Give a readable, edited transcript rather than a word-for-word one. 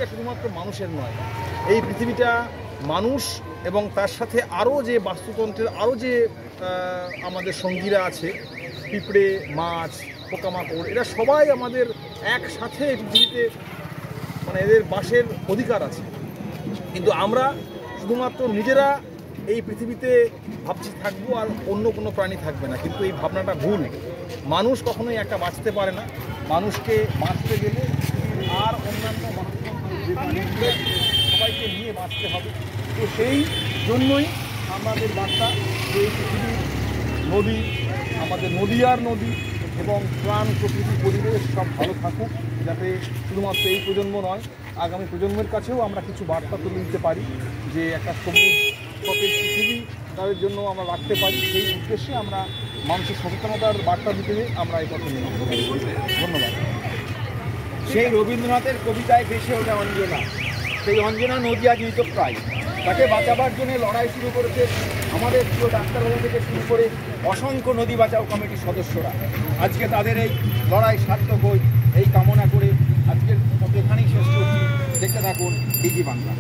পৃথিবীটা শুধুমাত্র মানুষের নয়, এই পৃথিবীটা মানুষ এবং তার সাথে আরও যে বাস্তুতন্ত্রের আরও যে আমাদের সঙ্গীরা আছে, পিঁপড়ে, মাছ, পোকামাকড়, এরা সবাই আমাদের একসাথে পৃথিবীতে মানে এদের বাসের অধিকার আছে। কিন্তু আমরা শুধুমাত্র নিজেরা এই পৃথিবীতে ভাবছি থাকবো আর অন্য কোনো প্রাণী থাকবে না, কিন্তু এই ভাবনাটা ভুল। মানুষ কখনোই একা বাঁচতে পারে না। মানুষকে বাঁচতে গেলে আর অন্যান্য সবাইকে নিয়ে বাঁচতে হবে। তো সেই জন্যই আমাদের বার্তা এই পৃথিবীর নদী, আমাদের নদীয়ার নদী এবং প্রাণ, প্রকৃতি, পরিবেশ সব ভালো থাকুক, যাতে শুধুমাত্র এই প্রজন্ম নয়, আগামী প্রজন্মের কাছেও আমরা কিছু বার্তা তুলে দিতে পারি, যে একটা সবুজ সতেজ পৃথিবী তাদের জন্য আমরা রাখতে পারি। সেই উদ্দেশ্যে আমরা মানুষের সচেতনতার বার্তা দিতে আমরা এই কথা নিয়ে ধন্যবাদ। সেই রবীন্দ্রনাথের কবিতায় ভেসে ওঠা অঞ্জনা, সেই অঞ্জনা নদী আজ মৃতপ্রায়। তাকে বাঁচাবার জন্য লড়াই শুরু করেছে আমাদের প্রিয় ডাক্তারবাবু থেকে শুরু করে অসংখ্য নদী বাঁচাও কমিটির সদস্যরা। আজকে তাদের এই লড়াই সার্থক হোক এই কামনা করে আজকের এখানেই শেষ করছি। দেখতে থাকুন ডিজি বাংলা।